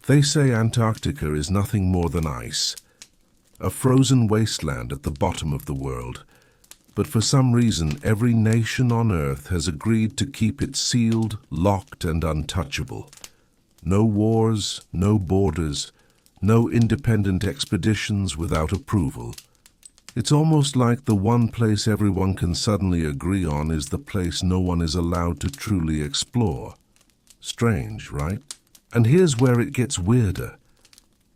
They say Antarctica is nothing more than ice, a frozen wasteland at the bottom of the world. But for some reason, every nation on Earth has agreed to keep it sealed, locked, and untouchable. No wars, no borders, no independent expeditions without approval. It's almost like the one place everyone can suddenly agree on is the place no one is allowed to truly explore. Strange, right? And here's where it gets weirder.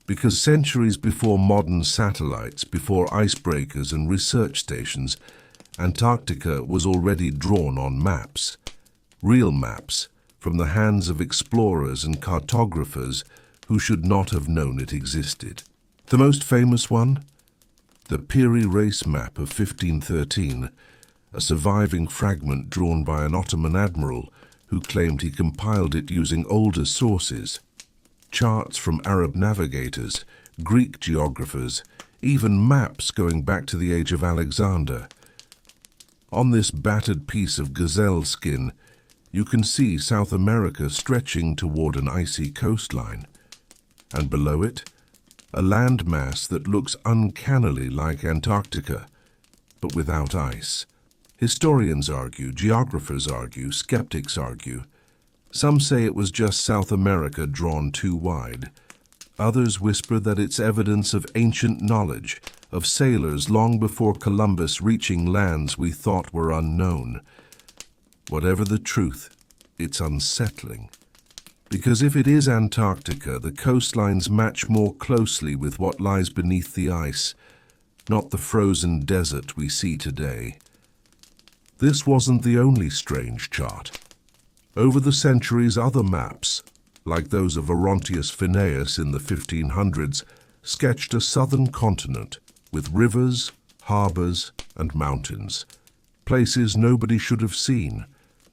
Because centuries before modern satellites, before icebreakers and research stations, Antarctica was already drawn on maps. Real maps, from the hands of explorers and cartographers who should not have known it existed. The most famous one? The Peary Race map of 1513, a surviving fragment drawn by an Ottoman admiral who claimed he compiled it using older sources. Charts from Arab navigators, Greek geographers, even maps going back to the age of Alexander. On this battered piece of gazelle skin, you can see South America stretching toward an icy coastline. And below it, a landmass that looks uncannily like Antarctica, but without ice. Historians argue, geographers argue, skeptics argue. Some say it was just South America drawn too wide. Others whisper that it's evidence of ancient knowledge, of sailors long before Columbus reaching lands we thought were unknown. Whatever the truth, it's unsettling. Because if it is Antarctica, the coastlines match more closely with what lies beneath the ice, not the frozen desert we see today. This wasn't the only strange chart. Over the centuries, other maps, like those of Orontius Phineas in the 1500s, sketched a southern continent with rivers, harbors, and mountains. Places nobody should have seen.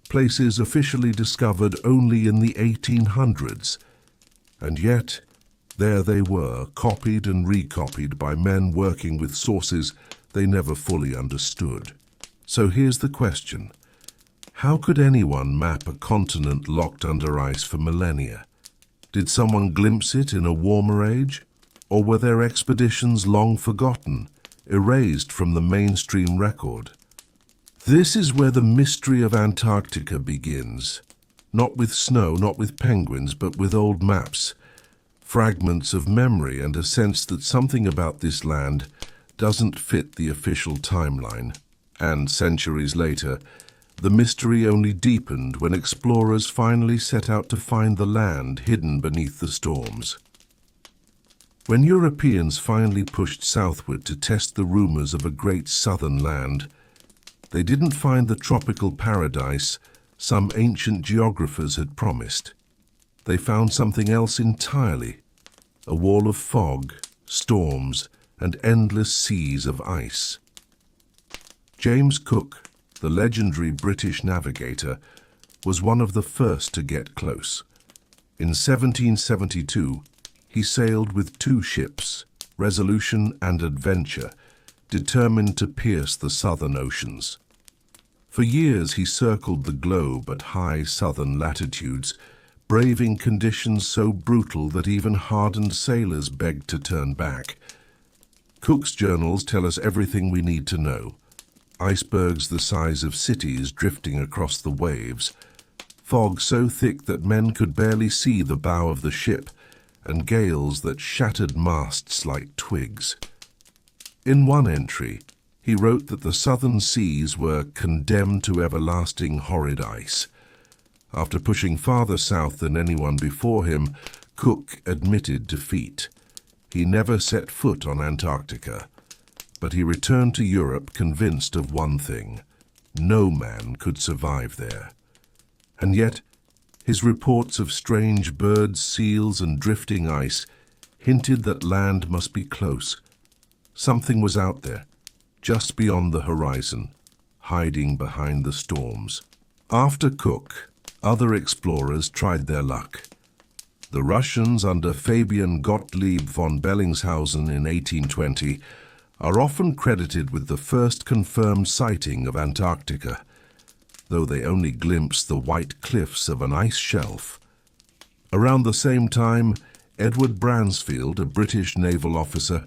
Places officially discovered only in the 1800s. And yet, there they were, copied and recopied by men working with sources they never fully understood. So here's the question. How could anyone map a continent locked under ice for millennia? Did someone glimpse it in a warmer age? Or were their expeditions long forgotten, erased from the mainstream record? This is where the mystery of Antarctica begins. Not with snow, not with penguins, but with old maps, fragments of memory and a sense that something about this land doesn't fit the official timeline. And centuries later, the mystery only deepened when explorers finally set out to find the land hidden beneath the storms. When Europeans finally pushed southward to test the rumors of a great southern land, they didn't find the tropical paradise some ancient geographers had promised. They found something else entirely, a wall of fog, storms, and endless seas of ice. James Cook, the legendary British navigator, was one of the first to get close. In 1772, he sailed with two ships, Resolution and Adventure, determined to pierce the southern oceans. For years he circled the globe at high southern latitudes, braving conditions so brutal that even hardened sailors begged to turn back. Cook's journals tell us everything we need to know. Icebergs the size of cities drifting across the waves, fog so thick that men could barely see the bow of the ship, and gales that shattered masts like twigs. In one entry, he wrote that the southern seas were condemned to everlasting horrid ice. After pushing farther south than anyone before him, Cook admitted defeat. He never set foot on Antarctica, but he returned to Europe convinced of one thing: no man could survive there. And yet, his reports of strange birds, seals, and drifting ice hinted that land must be close. Something was out there, just beyond the horizon, hiding behind the storms. After Cook, other explorers tried their luck. The Russians under Fabian Gottlieb von Bellingshausen in 1820 are often credited with the first confirmed sighting of Antarctica, though they only glimpsed the white cliffs of an ice shelf. Around the same time, Edward Bransfield, a British naval officer,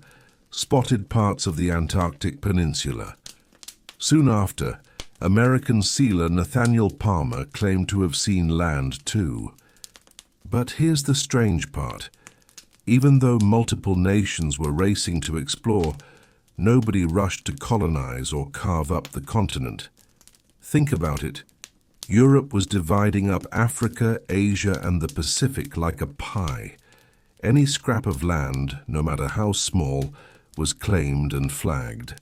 spotted parts of the Antarctic Peninsula. Soon after, American sealer Nathaniel Palmer claimed to have seen land too. But here's the strange part. Even though multiple nations were racing to explore, nobody rushed to colonize or carve up the continent. Think about it. Europe was dividing up Africa, Asia, and the Pacific like a pie. Any scrap of land, no matter how small, was claimed and flagged.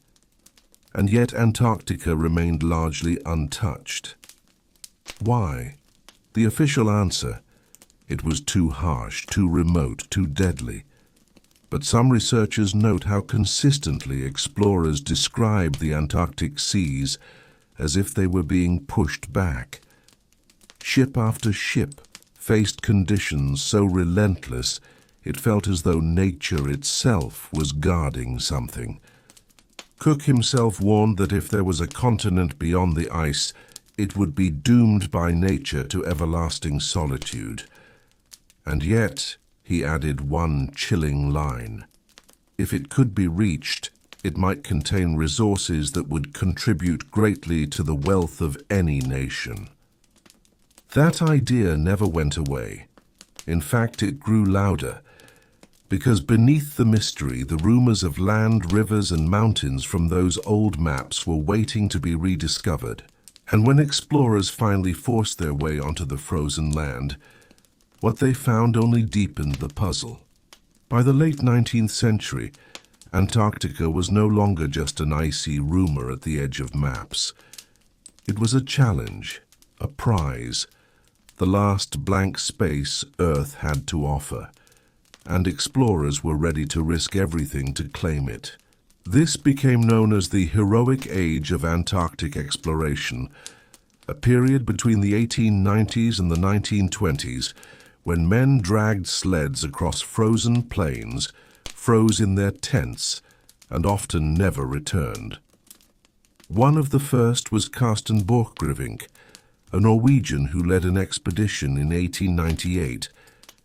And yet Antarctica remained largely untouched. Why? The official answer: it was too harsh, too remote, too deadly. But some researchers note how consistently explorers describe the Antarctic seas as if they were being pushed back. Ship after ship faced conditions so relentless it felt as though nature itself was guarding something. Cook himself warned that if there was a continent beyond the ice, it would be doomed by nature to everlasting solitude. And yet, he added one chilling line: if it could be reached, it might contain resources that would contribute greatly to the wealth of any nation. That idea never went away. In fact, it grew louder, because beneath the mystery, the rumors of land, rivers, and mountains from those old maps were waiting to be rediscovered. And when explorers finally forced their way onto the frozen land, what they found only deepened the puzzle. By the late 19th century, Antarctica was no longer just an icy rumor at the edge of maps. It was a challenge, a prize, the last blank space Earth had to offer, and explorers were ready to risk everything to claim it. This became known as the heroic age of Antarctic exploration, a period between the 1890s and the 1920s when men dragged sleds across frozen plains, froze in their tents, and often never returned. One of the first was Carsten Borchgrevink, a Norwegian who led an expedition in 1898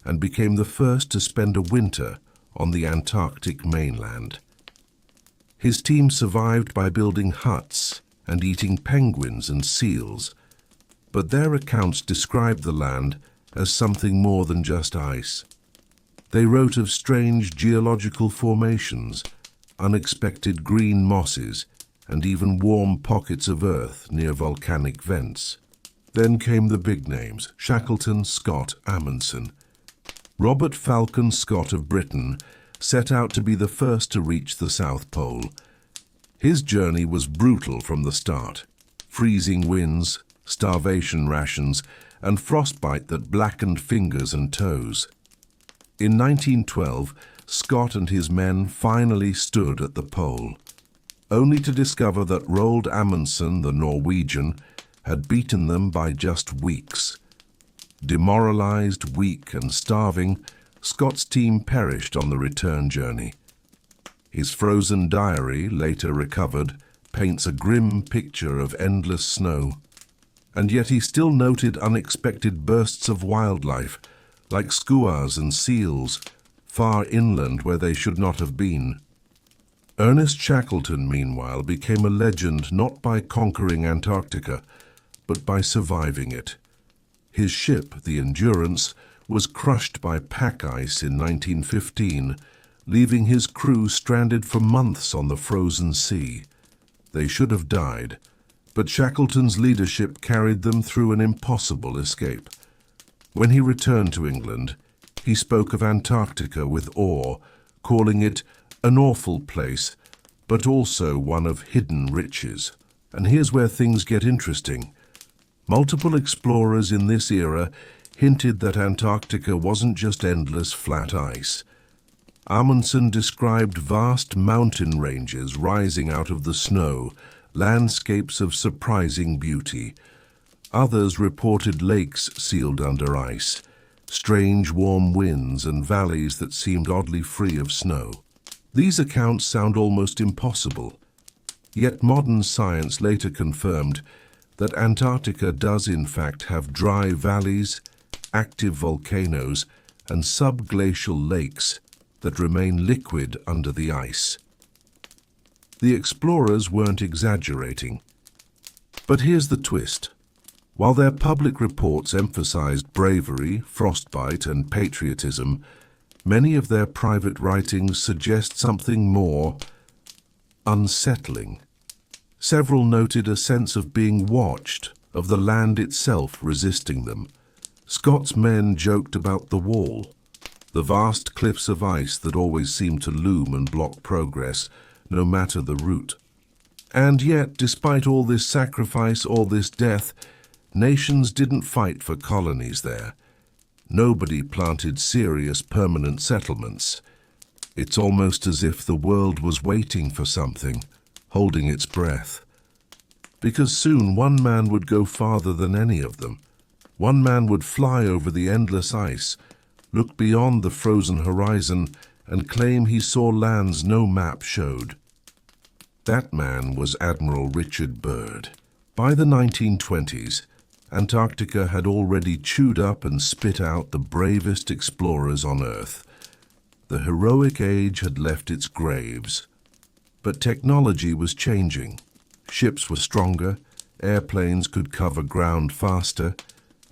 and became the first to spend a winter on the Antarctic mainland. His team survived by building huts and eating penguins and seals, but their accounts described the land as something more than just ice. They wrote of strange geological formations, unexpected green mosses, and even warm pockets of earth near volcanic vents. Then came the big names: Shackleton, Scott, Amundsen. Robert Falcon Scott of Britain set out to be the first to reach the South Pole. His journey was brutal from the start: freezing winds, starvation rations, and frostbite that blackened fingers and toes. In 1912, Scott and his men finally stood at the pole, only to discover that Roald Amundsen, the Norwegian, had beaten them by just weeks. Demoralized, weak, and starving, Scott's team perished on the return journey. His frozen diary, later recovered, paints a grim picture of endless snow. And yet he still noted unexpected bursts of wildlife, like skuas and seals, far inland where they should not have been. Ernest Shackleton, meanwhile, became a legend not by conquering Antarctica, but by surviving it. His ship, the Endurance, was crushed by pack ice in 1915, leaving his crew stranded for months on the frozen sea. They should have died, but Shackleton's leadership carried them through an impossible escape. When he returned to England, he spoke of Antarctica with awe, calling it an awful place, but also one of hidden riches. And here's where things get interesting. Multiple explorers in this era hinted that Antarctica wasn't just endless flat ice. Amundsen described vast mountain ranges rising out of the snow, landscapes of surprising beauty. Others reported lakes sealed under ice, strange warm winds, and valleys that seemed oddly free of snow. These accounts sound almost impossible. Yet modern science later confirmed that Antarctica does in fact have dry valleys, active volcanoes, and subglacial lakes that remain liquid under the ice. The explorers weren't exaggerating. But here's the twist. While their public reports emphasized bravery, frostbite, and patriotism, many of their private writings suggest something more unsettling. Several noted a sense of being watched, of the land itself resisting them. Scott's men joked about the wall, the vast cliffs of ice that always seemed to loom and block progress, no matter the route. And yet, despite all this sacrifice, all this death, nations didn't fight for colonies there. Nobody planted serious permanent settlements. It's almost as if the world was waiting for something, holding its breath. Because soon one man would go farther than any of them. One man would fly over the endless ice, look beyond the frozen horizon, and claim he saw lands no map showed. That man was Admiral Richard Byrd. By the 1920s, Antarctica had already chewed up and spit out the bravest explorers on Earth. The heroic age had left its graves. But technology was changing. Ships were stronger, airplanes could cover ground faster,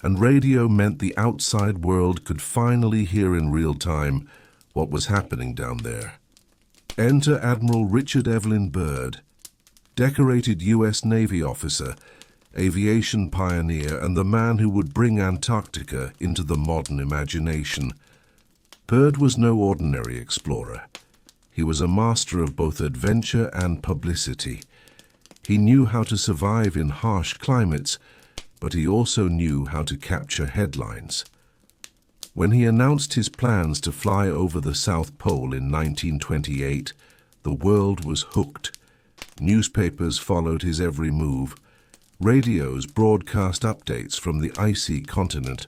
and radio meant the outside world could finally hear in real time what was happening down there. Enter Admiral Richard Evelyn Byrd, decorated U.S. Navy officer, aviation pioneer, and the man who would bring Antarctica into the modern imagination. Byrd was no ordinary explorer. He was a master of both adventure and publicity. He knew how to survive in harsh climates, but he also knew how to capture headlines. When he announced his plans to fly over the South Pole in 1928, the world was hooked. Newspapers followed his every move. Radios broadcast updates from the icy continent.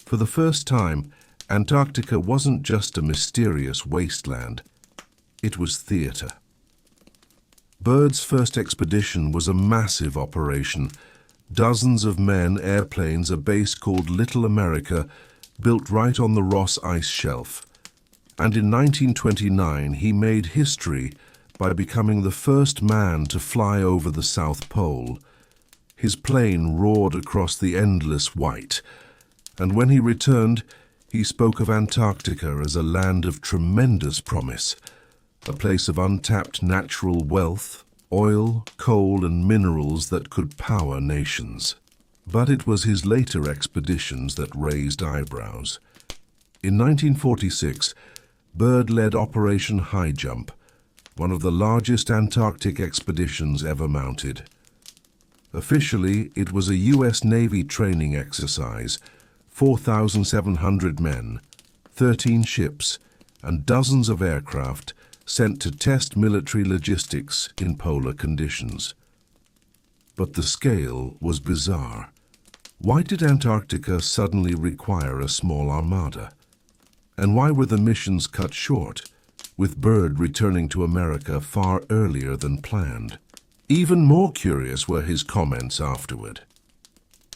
For the first time, Antarctica wasn't just a mysterious wasteland. It was theater. Byrd's first expedition was a massive operation. Dozens of men, airplanes, a base called Little America, built right on the Ross Ice Shelf. And in 1929, he made history by becoming the first man to fly over the South Pole. His plane roared across the endless white, and when he returned, he spoke of Antarctica as a land of tremendous promise, a place of untapped natural wealth, oil, coal, and minerals that could power nations. But it was his later expeditions that raised eyebrows. In 1946, Byrd led Operation High Jump, one of the largest Antarctic expeditions ever mounted. Officially, it was a U.S. Navy training exercise, 4,700 men, 13 ships, and dozens of aircraft sent to test military logistics in polar conditions. But the scale was bizarre. Why did Antarctica suddenly require a small armada? And why were the missions cut short, with Byrd returning to America far earlier than planned? Even more curious were his comments afterward.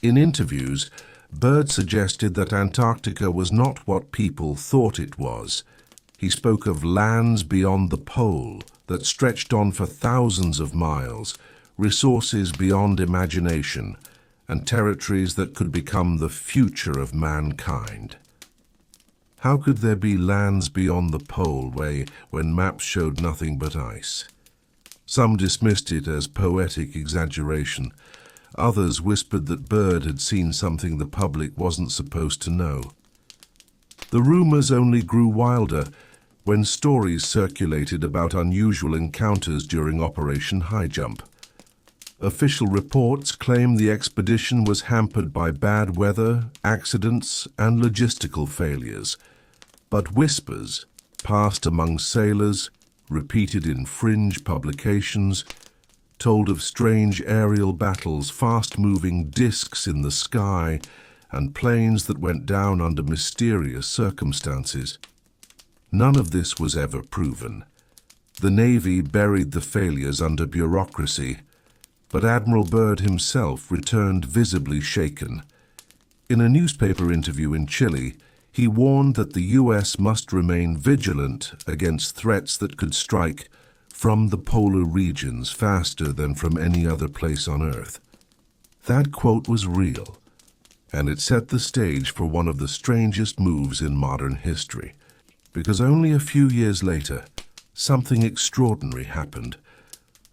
In interviews, Byrd suggested that Antarctica was not what people thought it was. He spoke of lands beyond the pole that stretched on for thousands of miles, resources beyond imagination, and territories that could become the future of mankind. How could there be lands beyond the pole when maps showed nothing but ice? Some dismissed it as poetic exaggeration. Others whispered that Byrd had seen something the public wasn't supposed to know. The rumors only grew wilder when stories circulated about unusual encounters during Operation High Jump. Official reports claimed the expedition was hampered by bad weather, accidents, and logistical failures. But whispers, passed among sailors, repeated in fringe publications, told of strange aerial battles, fast-moving discs in the sky, and planes that went down under mysterious circumstances. None of this was ever proven. The Navy buried the failures under bureaucracy, but Admiral Byrd himself returned visibly shaken. In a newspaper interview in Chile, He warned that the US must remain vigilant against threats that could strike from the polar regions faster than from any other place on Earth. That quote was real, and it set the stage for one of the strangest moves in modern history. Because only a few years later, something extraordinary happened.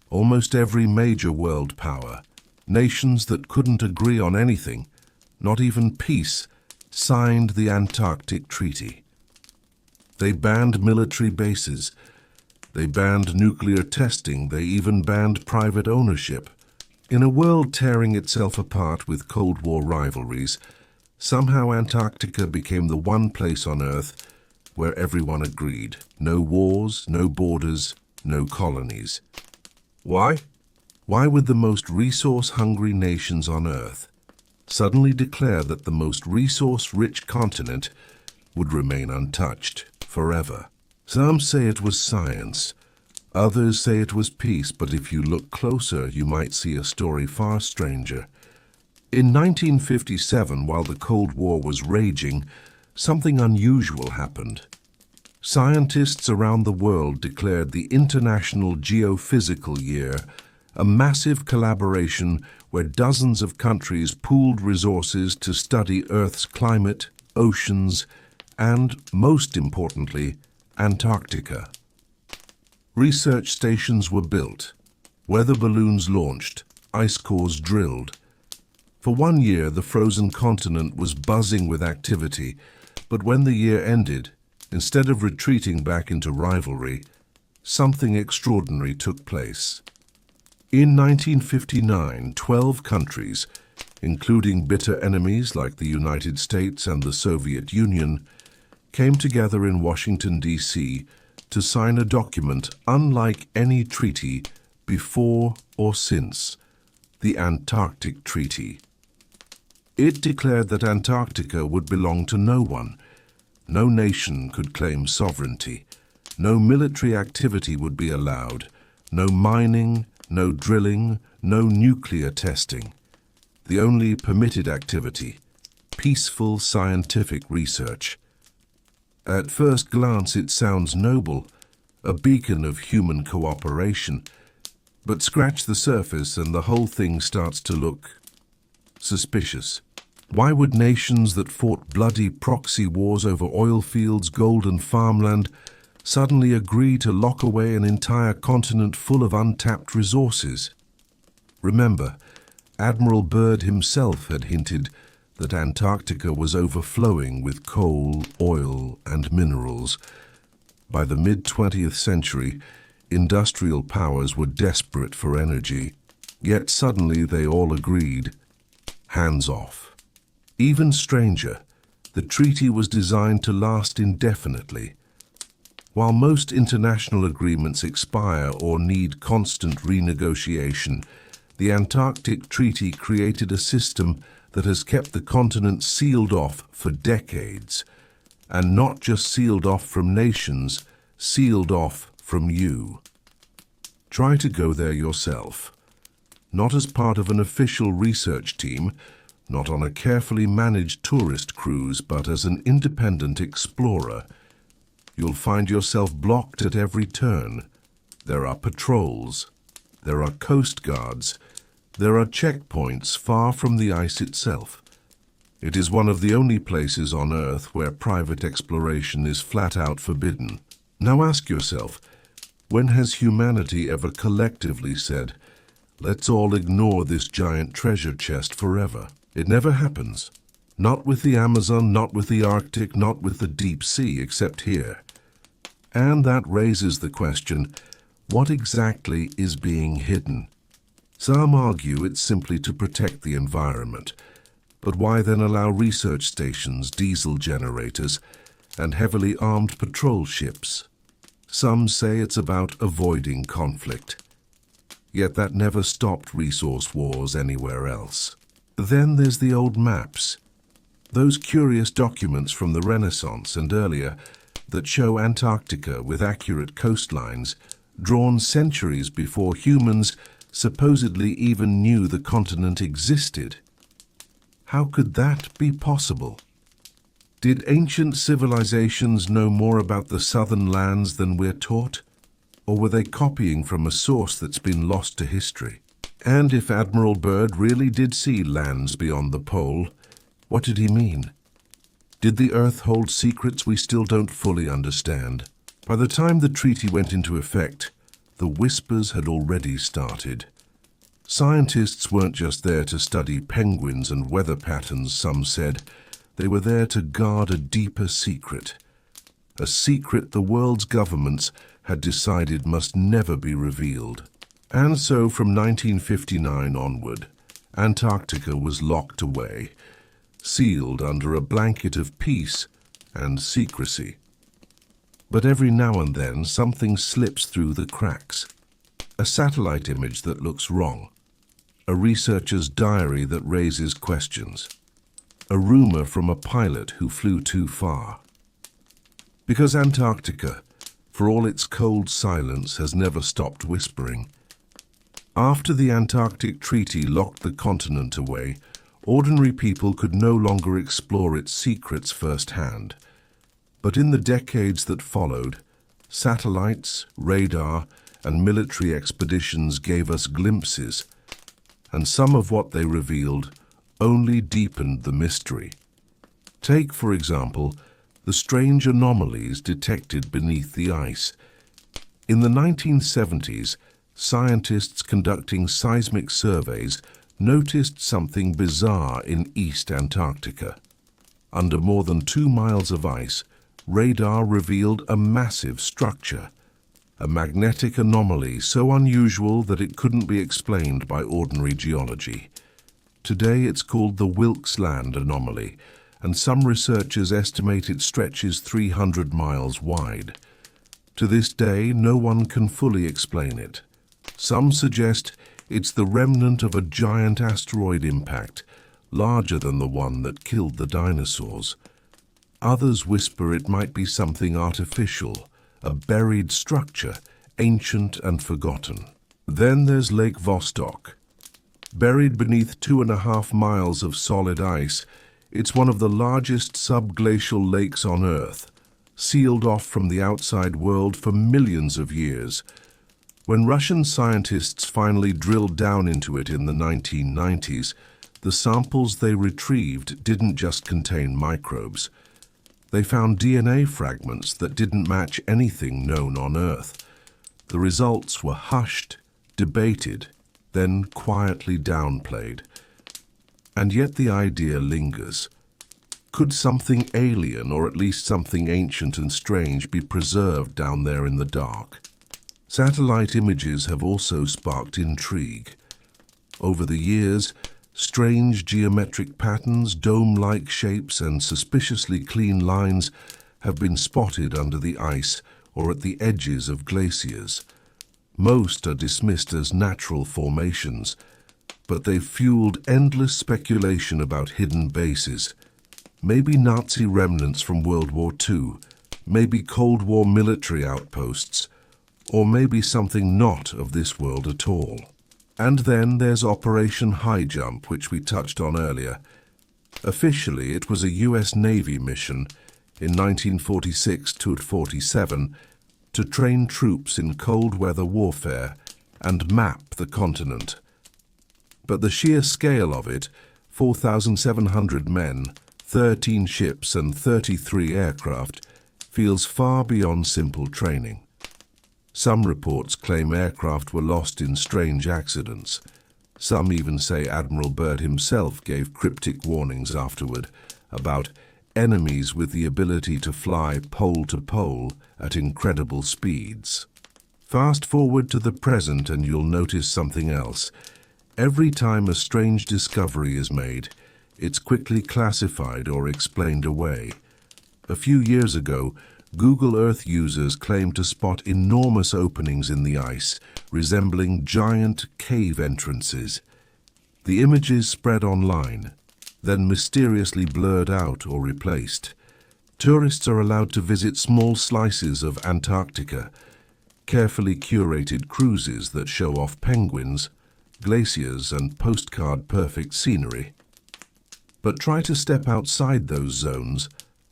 Almost every major world power, nations that couldn't agree on anything, not even peace, signed the Antarctic Treaty. They banned military bases. They banned nuclear testing. They even banned private ownership. In a world tearing itself apart with Cold War rivalries, somehow Antarctica became the one place on Earth where everyone agreed. No wars, no borders, no colonies. Why? Why would the most resource-hungry nations on Earth suddenly declare that the most resource-rich continent would remain untouched forever? Some say it was science. Others say it was peace, but if you look closer, you might see a story far stranger. In 1957, while the Cold War was raging, something unusual happened. Scientists around the world declared the International Geophysical Year, a massive collaboration where dozens of countries pooled resources to study Earth's climate, oceans, and, most importantly, Antarctica. Research stations were built, weather balloons launched, ice cores drilled. For 1 year, the frozen continent was buzzing with activity, but when the year ended, instead of retreating back into rivalry, something extraordinary took place. In 1959, 12 countries, including bitter enemies like the United States and the Soviet Union, came together in Washington, D.C. to sign a document unlike any treaty before or since, the Antarctic Treaty. It declared that Antarctica would belong to no one. No nation could claim sovereignty. No military activity would be allowed. No mining, no drilling, no nuclear testing. The only permitted activity, peaceful scientific research. At first glance it sounds noble, a beacon of human cooperation, but scratch the surface and the whole thing starts to look suspicious. Why would nations that fought bloody proxy wars over oil fields, gold and farmland suddenly agree to lock away an entire continent full of untapped resources? Remember, Admiral Byrd himself had hinted that Antarctica was overflowing with coal, oil, and minerals. By the mid-20th century, industrial powers were desperate for energy, yet suddenly they all agreed, hands off. Even stranger, the treaty was designed to last indefinitely. While most international agreements expire or need constant renegotiation, the Antarctic Treaty created a system that has kept the continent sealed off for decades, and not just sealed off from nations, sealed off from you. Try to go there yourself, not as part of an official research team, not on a carefully managed tourist cruise, but as an independent explorer. You'll find yourself blocked at every turn. There are patrols, there are coast guards, there are checkpoints far from the ice itself. It is one of the only places on Earth where private exploration is flat out forbidden. Now ask yourself, when has humanity ever collectively said, let's all ignore this giant treasure chest forever? It never happens. Not with the Amazon, not with the Arctic, not with the deep sea, except here. And that raises the question, what exactly is being hidden? Some argue it's simply to protect the environment. But why then allow research stations, diesel generators, and heavily armed patrol ships? Some say it's about avoiding conflict. Yet that never stopped resource wars anywhere else. Then there's the old maps. Those curious documents from the Renaissance and earlier that show Antarctica with accurate coastlines, drawn centuries before humans supposedly even knew the continent existed. How could that be possible? Did ancient civilizations know more about the southern lands than we're taught? Or were they copying from a source that's been lost to history? And if Admiral Byrd really did see lands beyond the pole, what did he mean? Did the Earth hold secrets we still don't fully understand? By the time the treaty went into effect, the whispers had already started. Scientists weren't just there to study penguins and weather patterns, some said. They were there to guard a deeper secret. A secret the world's governments had decided must never be revealed. And so from 1959 onward, Antarctica was locked away, sealed under a blanket of peace and secrecy. But every now and then something slips through the cracks. A satellite image that looks wrong. A researcher's diary that raises questions. A rumor from a pilot who flew too far. Because Antarctica, for all its cold silence, has never stopped whispering. After the Antarctic Treaty locked the continent away, ordinary people could no longer explore its secrets firsthand. But in the decades that followed, satellites, radar, and military expeditions gave us glimpses, and some of what they revealed only deepened the mystery. Take, for example, the strange anomalies detected beneath the ice. In the 1970s, scientists conducting seismic surveys noticed something bizarre in East Antarctica. Under more than 2 miles of ice, radar revealed a massive structure, a magnetic anomaly so unusual that it couldn't be explained by ordinary geology. Today it's called the Wilkes Land anomaly, and some researchers estimate it stretches 300 miles wide. To this day, no one can fully explain it. Some suggest it's the remnant of a giant asteroid impact, larger than the one that killed the dinosaurs. Others whisper it might be something artificial, a buried structure, ancient and forgotten. Then there's Lake Vostok. Buried beneath 2.5 miles of solid ice, it's one of the largest subglacial lakes on Earth, sealed off from the outside world for millions of years. When Russian scientists finally drilled down into it in the 1990s, the samples they retrieved didn't just contain microbes. They found DNA fragments that didn't match anything known on Earth. The results were hushed, debated, then quietly downplayed. And yet the idea lingers. Could something alien, or at least something ancient and strange, be preserved down there in the dark? Satellite images have also sparked intrigue. Over the years, strange geometric patterns, dome-like shapes, and suspiciously clean lines have been spotted under the ice or at the edges of glaciers. Most are dismissed as natural formations, but they've fueled endless speculation about hidden bases. Maybe Nazi remnants from World War II, maybe Cold War military outposts, or maybe something not of this world at all. And then there's Operation High Jump, which we touched on earlier. Officially, it was a US Navy mission in 1946 to 47 to train troops in cold weather warfare and map the continent. But the sheer scale of it, 4,700 men, 13 ships and 33 aircraft, feels far beyond simple training. Some reports claim aircraft were lost in strange accidents. Some even say Admiral Byrd himself gave cryptic warnings afterward about enemies with the ability to fly pole to pole at incredible speeds. Fast forward to the present and you'll notice something else. Every time a strange discovery is made, it's quickly classified or explained away. A few years ago, Google Earth users claimed to spot enormous openings in the ice, resembling giant cave entrances. The images spread online, then mysteriously blurred out or replaced. Tourists are allowed to visit small slices of Antarctica, carefully curated cruises that show off penguins, glaciers, and postcard-perfect scenery. But try to step outside those zones,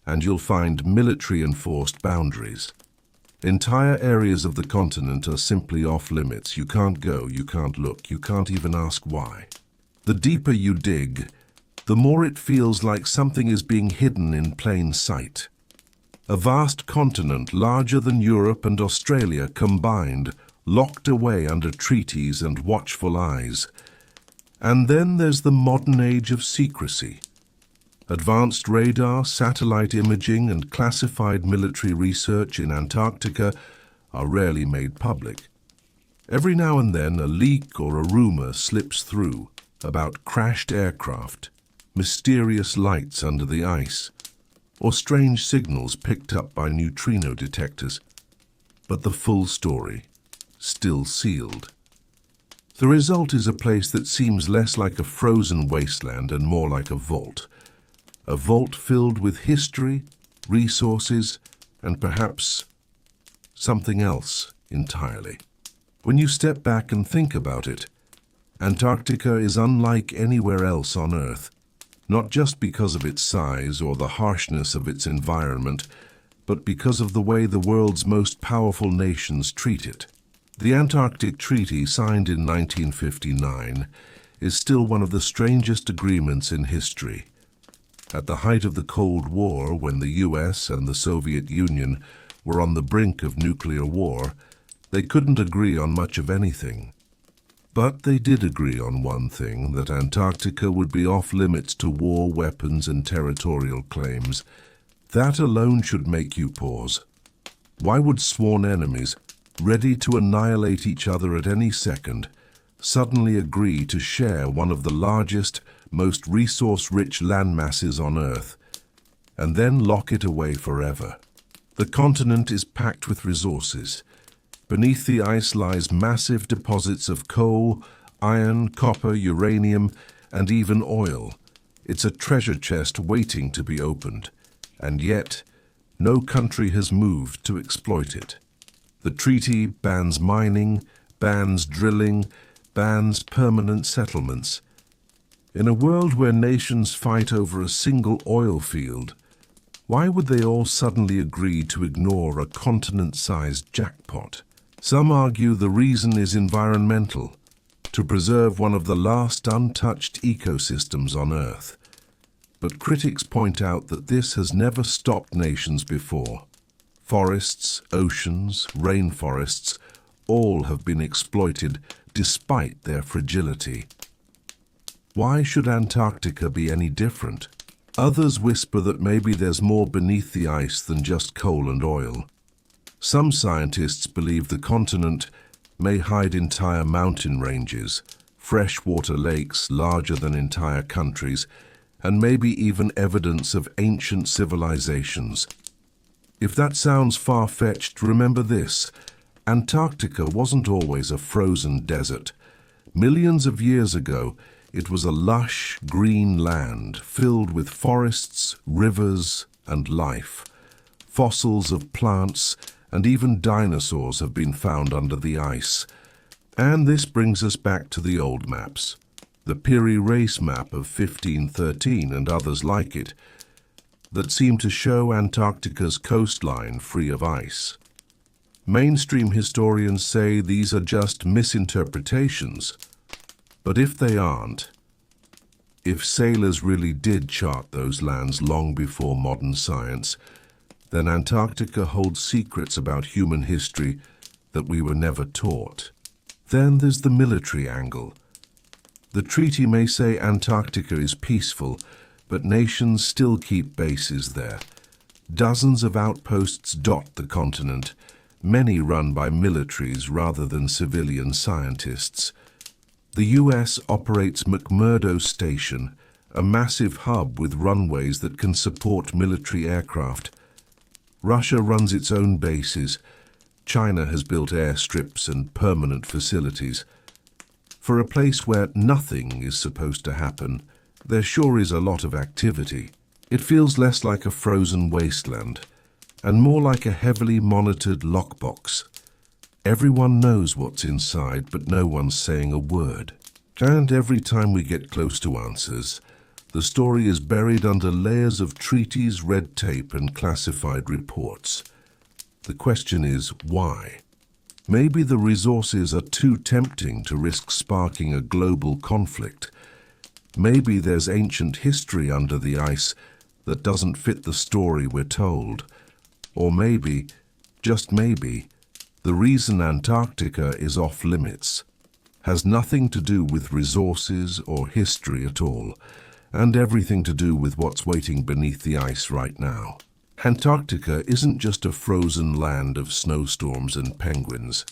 and you'll find military-enforced boundaries. Entire areas of the continent are simply off limits. You can't go, you can't look, you can't even ask why. The deeper you dig, the more it feels like something is being hidden in plain sight. A vast continent larger than Europe and Australia combined, locked away under treaties and watchful eyes. And then there's the modern age of secrecy. Advanced radar, satellite imaging, and classified military research in Antarctica are rarely made public. Every now and then a leak or a rumor slips through about crashed aircraft, mysterious lights under the ice, or strange signals picked up by neutrino detectors. But the full story, still sealed. The result is a place that seems less like a frozen wasteland and more like a vault. A vault filled with history, resources, and perhaps something else entirely. When you step back and think about it, Antarctica is unlike anywhere else on Earth, not just because of its size or the harshness of its environment, but because of the way the world's most powerful nations treat it. The Antarctic Treaty, signed in 1959, is still one of the strangest agreements in history. At the height of the Cold War, when the US and the Soviet Union were on the brink of nuclear war, they couldn't agree on much of anything. But they did agree on one thing, that Antarctica would be off limits to war, weapons, and territorial claims. That alone should make you pause. Why would sworn enemies, ready to annihilate each other at any second, suddenly agree to share one of the largest, most resource-rich landmasses on Earth, and then lock it away forever? The continent is packed with resources. Beneath the ice lies massive deposits of coal, iron, copper, uranium, and even oil. It's a treasure chest waiting to be opened, and yet no country has moved to exploit it. The treaty bans mining, bans drilling, bans permanent settlements. In a world where nations fight over a single oil field, why would they all suddenly agree to ignore a continent-sized jackpot? Some argue the reason is environmental, to preserve one of the last untouched ecosystems on Earth. But critics point out that this has never stopped nations before. Forests, oceans, rainforests, all have been exploited despite their fragility. Why should Antarctica be any different? Others whisper that maybe there's more beneath the ice than just coal and oil. Some scientists believe the continent may hide entire mountain ranges, freshwater lakes larger than entire countries, and maybe even evidence of ancient civilizations. If that sounds far-fetched, remember this: Antarctica wasn't always a frozen desert. Millions of years ago, it was a lush, green land filled with forests, rivers, and life. Fossils of plants and even dinosaurs have been found under the ice. And this brings us back to the old maps. The Piri Reis map of 1513 and others like it, that seem to show Antarctica's coastline free of ice. Mainstream historians say these are just misinterpretations. But if they aren't, if sailors really did chart those lands long before modern science, then Antarctica holds secrets about human history that we were never taught. Then there's the military angle. The treaty may say Antarctica is peaceful, but nations still keep bases there. Dozens of outposts dot the continent, many run by militaries rather than civilian scientists. The US operates McMurdo Station, a massive hub with runways that can support military aircraft. Russia runs its own bases. China has built airstrips and permanent facilities. For a place where nothing is supposed to happen, there sure is a lot of activity. It feels less like a frozen wasteland, and more like a heavily monitored lockbox. Everyone knows what's inside, but no one's saying a word. And every time we get close to answers, The story is buried under layers of treaties, red tape, and classified reports. The question is, why? Maybe the resources are too tempting to risk sparking a global conflict. Maybe there's ancient history under the ice that doesn't fit the story we're told. Or maybe, just maybe, the reason Antarctica is off limits has nothing to do with resources or history at all, and everything to do with what's waiting beneath the ice right now. Antarctica isn't just a frozen land of snowstorms and penguins.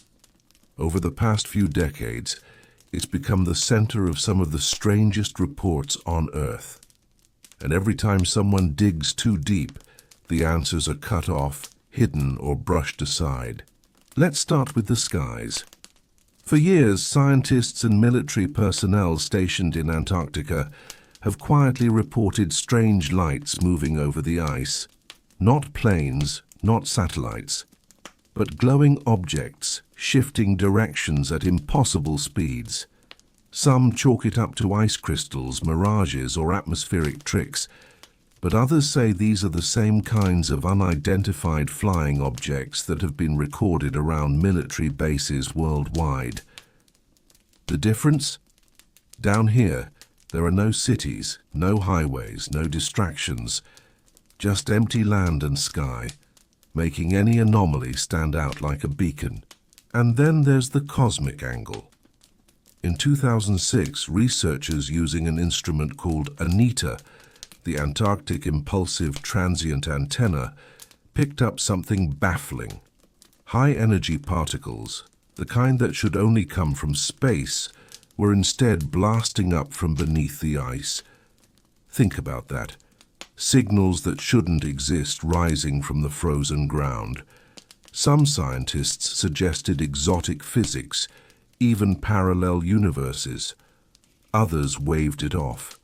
Over the past few decades, it's become the center of some of the strangest reports on Earth. And every time someone digs too deep, the answers are cut off, hidden, or brushed aside. Let's start with the skies. For years, scientists and military personnel stationed in Antarctica have quietly reported strange lights moving over the ice. Not planes, not satellites, but glowing objects shifting directions at impossible speeds. Some chalk it up to ice crystals, mirages, or atmospheric tricks, but others say these are the same kinds of unidentified flying objects that have been recorded around military bases worldwide. The difference? Down here, there are no cities, no highways, no distractions, just empty land and sky, making any anomaly stand out like a beacon. And then there's the cosmic angle. In 2006, researchers using an instrument called ANITA, the Antarctic Impulsive Transient Antenna, picked up something baffling. High-energy particles, the kind that should only come from space, were instead blasting up from beneath the ice. Think about that. Signals that shouldn't exist rising from the frozen ground. Some scientists suggested exotic physics, even parallel universes. Others waved it off.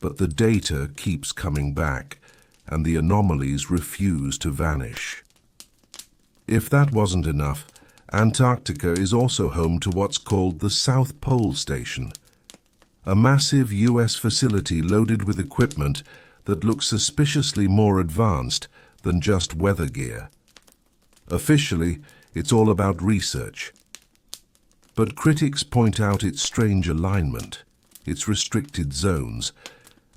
But the data keeps coming back, and the anomalies refuse to vanish. If that wasn't enough, Antarctica is also home to what's called the South Pole Station, a massive US facility loaded with equipment that looks suspiciously more advanced than just weather gear. Officially, it's all about research. But critics point out its strange alignment, its restricted zones,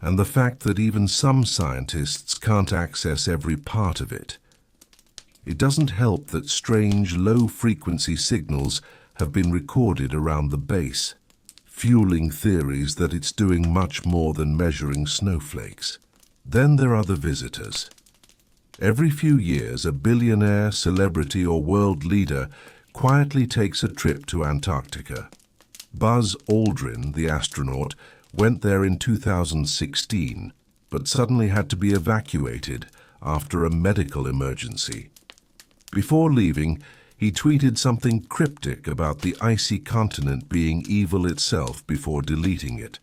and the fact that even some scientists can't access every part of it. It doesn't help that strange, low-frequency signals have been recorded around the base, fueling theories that it's doing much more than measuring snowflakes. Then there are the visitors. Every few years, a billionaire, celebrity, or world leader quietly takes a trip to Antarctica. Buzz Aldrin, the astronaut, went there in 2016, but suddenly had to be evacuated after a medical emergency. Before leaving, he tweeted something cryptic about the icy continent being evil itself before deleting it.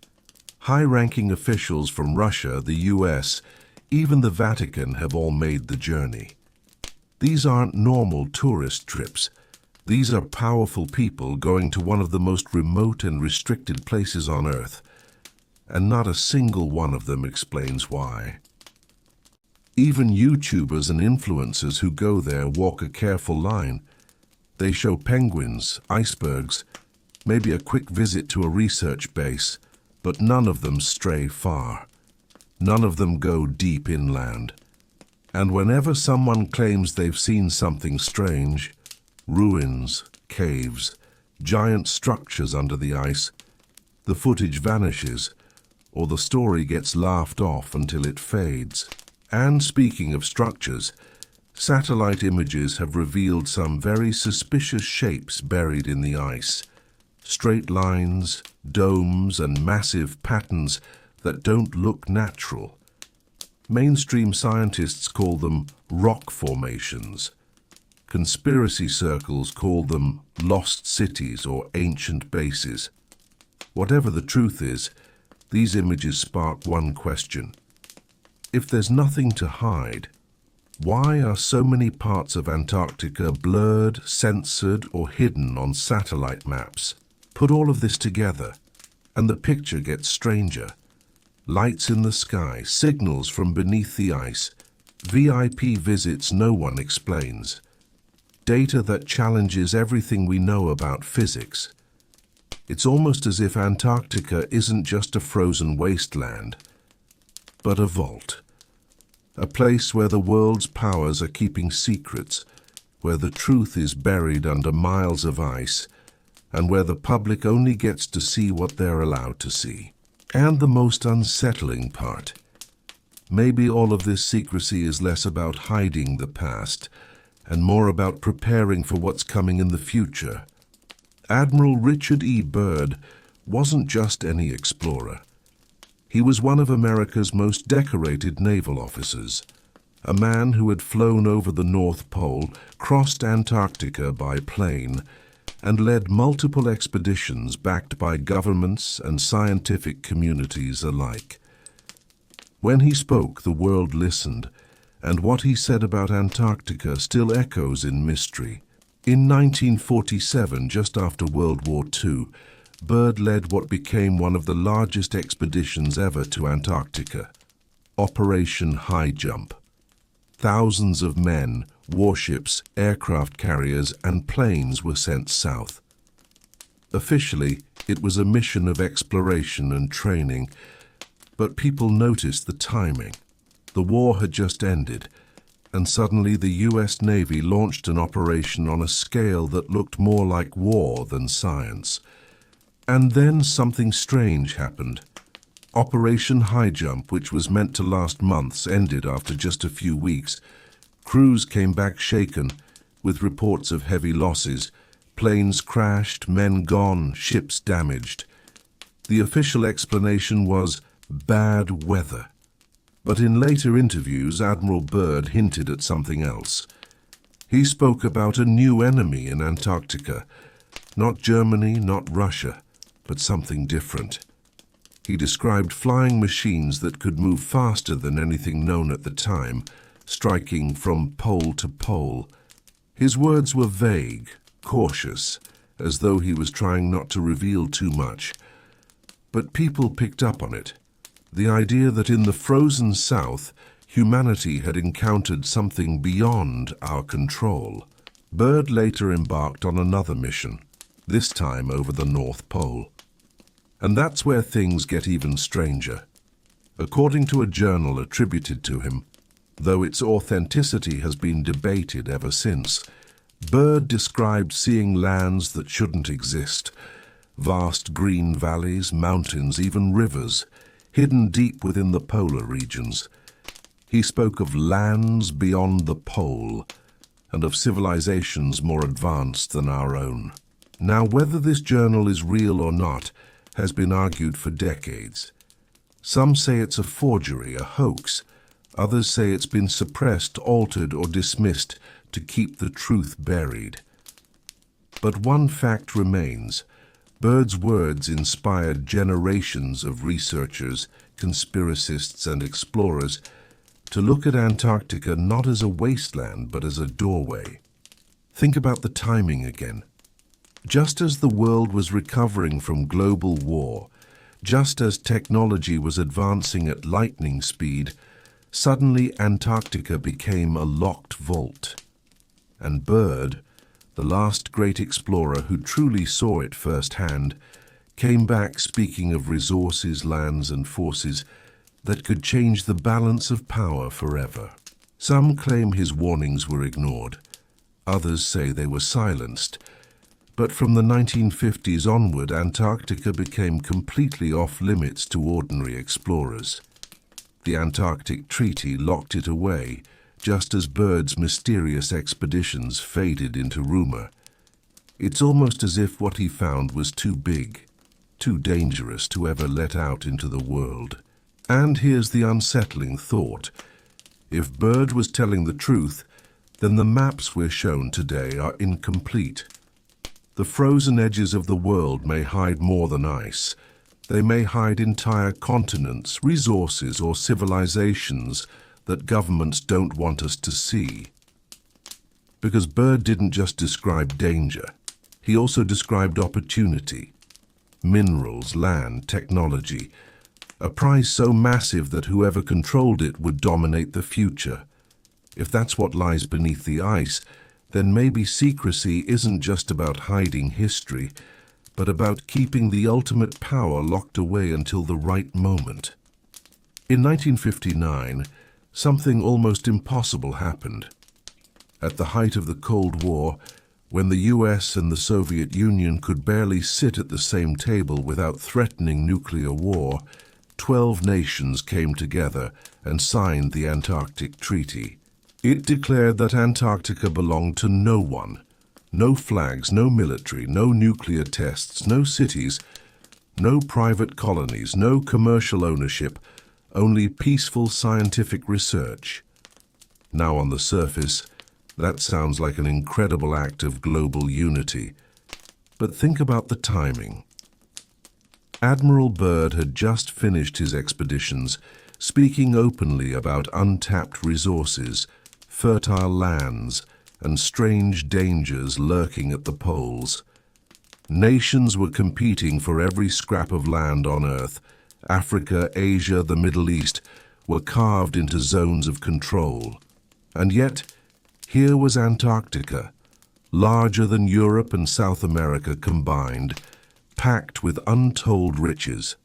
High-ranking officials from Russia, the US, even the Vatican have all made the journey. These aren't normal tourist trips. These are powerful people going to one of the most remote and restricted places on Earth, and not a single one of them explains why. Even YouTubers and influencers who go there walk a careful line. They show penguins, icebergs, maybe a quick visit to a research base, but none of them stray far. None of them go deep inland. And whenever someone claims they've seen something strange, ruins, caves, giant structures under the ice, the footage vanishes, or the story gets laughed off until it fades. And speaking of structures, satellite images have revealed some very suspicious shapes buried in the ice. Straight lines, domes, and massive patterns that don't look natural. Mainstream scientists call them rock formations. Conspiracy circles call them lost cities or ancient bases. Whatever the truth is, these images spark one question. If there's nothing to hide, why are so many parts of Antarctica blurred, censored, or hidden on satellite maps? Put all of this together, and the picture gets stranger. Lights in the sky, signals from beneath the ice, VIP visits no one explains. Data that challenges everything we know about physics. It's almost as if Antarctica isn't just a frozen wasteland, but a vault. A place where the world's powers are keeping secrets, where the truth is buried under miles of ice, and where the public only gets to see what they're allowed to see. And the most unsettling part. Maybe all of this secrecy is less about hiding the past and more about preparing for what's coming in the future. Admiral Richard E. Byrd wasn't just any explorer. He was one of America's most decorated naval officers, a man who had flown over the North Pole, crossed Antarctica by plane, and led multiple expeditions backed by governments and scientific communities alike. When he spoke, the world listened, and what he said about Antarctica still echoes in mystery. In 1947, just after World War II, Byrd led what became one of the largest expeditions ever to Antarctica, Operation High Jump. Thousands of men, warships, aircraft carriers, and planes were sent south. Officially, it was a mission of exploration and training, but people noticed the timing. The war had just ended, and suddenly the US Navy launched an operation on a scale that looked more like war than science. And then something strange happened. Operation High Jump, which was meant to last months, ended after just a few weeks. Crews came back shaken, with reports of heavy losses. Planes crashed, men gone, ships damaged. The official explanation was bad weather. But in later interviews, Admiral Byrd hinted at something else. He spoke about a new enemy in Antarctica. Not Germany, not Russia, but something different. He described flying machines that could move faster than anything known at the time, striking from pole to pole. His words were vague, cautious, as though he was trying not to reveal too much. But people picked up on it. The idea that in the frozen South, humanity had encountered something beyond our control. Byrd later embarked on another mission, this time over the North Pole. And that's where things get even stranger. According to a journal attributed to him, though its authenticity has been debated ever since, Byrd described seeing lands that shouldn't exist, vast green valleys, mountains, even rivers, hidden deep within the polar regions. He spoke of lands beyond the pole, and of civilizations more advanced than our own. Now, whether this journal is real or not has been argued for decades. Some say it's a forgery, a hoax. Others say it's been suppressed, altered, or dismissed to keep the truth buried. But one fact remains. Byrd's words inspired generations of researchers, conspiracists, and explorers to look at Antarctica not as a wasteland, but as a doorway. Think about the timing again. Just as the world was recovering from global war, just as technology was advancing at lightning speed, suddenly Antarctica became a locked vault. And Byrd, the last great explorer who truly saw it firsthand, came back speaking of resources, lands, and forces that could change the balance of power forever. Some claim his warnings were ignored. Others say they were silenced. But from the 1950s onward, Antarctica became completely off-limits to ordinary explorers. The Antarctic Treaty locked it away, just as Byrd's mysterious expeditions faded into rumor. It's almost as if what he found was too big, too dangerous to ever let out into the world. And here's the unsettling thought. If Byrd was telling the truth, then the maps we're shown today are incomplete. The frozen edges of the world may hide more than ice. They may hide entire continents, resources, or civilizations that governments don't want us to see. Because Byrd didn't just describe danger, he also described opportunity, minerals, land, technology, A prize so massive that whoever controlled it would dominate the future. If that's what lies beneath the ice, then maybe secrecy isn't just about hiding history, but about keeping the ultimate power locked away until the right moment. In 1959, something almost impossible happened. At the height of the Cold War, when the US and the Soviet Union could barely sit at the same table without threatening nuclear war, 12 nations came together and signed the Antarctic Treaty. It declared that Antarctica belonged to no one. No flags, no military, no nuclear tests, no cities, no private colonies, no commercial ownership, only peaceful scientific research. Now on the surface, that sounds like an incredible act of global unity. But think about the timing. Admiral Byrd had just finished his expeditions, speaking openly about untapped resources, fertile lands, and strange dangers lurking at the poles. Nations were competing for every scrap of land on Earth. Africa, Asia, the Middle East were carved into zones of control. And yet, here was Antarctica, larger than Europe and South America combined, packed with untold riches,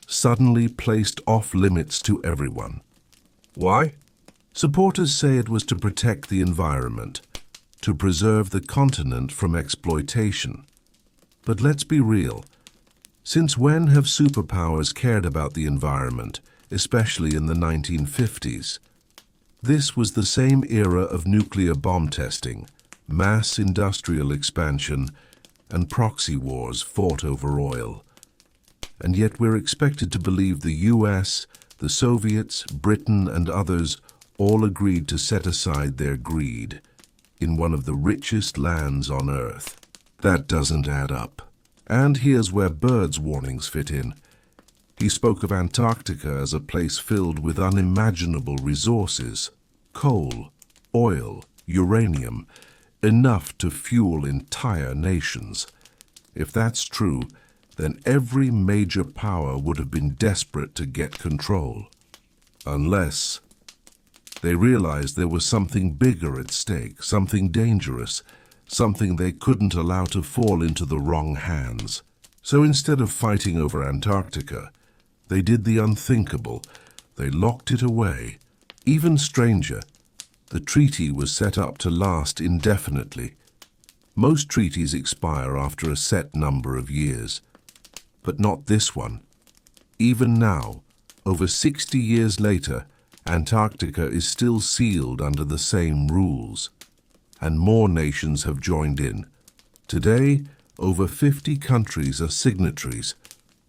suddenly placed off limits to everyone. Why? Supporters say it was to protect the environment, to preserve the continent from exploitation. But let's be real. Since when have superpowers cared about the environment, especially in the 1950s? This was the same era of nuclear bomb testing, mass industrial expansion, and proxy wars fought over oil. And yet we're expected to believe the US, the Soviets, Britain, and others all agreed to set aside their greed in one of the richest lands on Earth. That doesn't add up. And here's where Byrd's warnings fit in. He spoke of Antarctica as a place filled with unimaginable resources: coal, oil, uranium, enough to fuel entire nations. If that's true, then every major power would have been desperate to get control. Unless they realized there was something bigger at stake, something dangerous, something they couldn't allow to fall into the wrong hands. So instead of fighting over Antarctica, they did the unthinkable. They locked it away. Even stranger, the treaty was set up to last indefinitely. Most treaties expire after a set number of years, but not this one. Even now, over 60 years later, Antarctica is still sealed under the same rules, and more nations have joined in. Today, over 50 countries are signatories,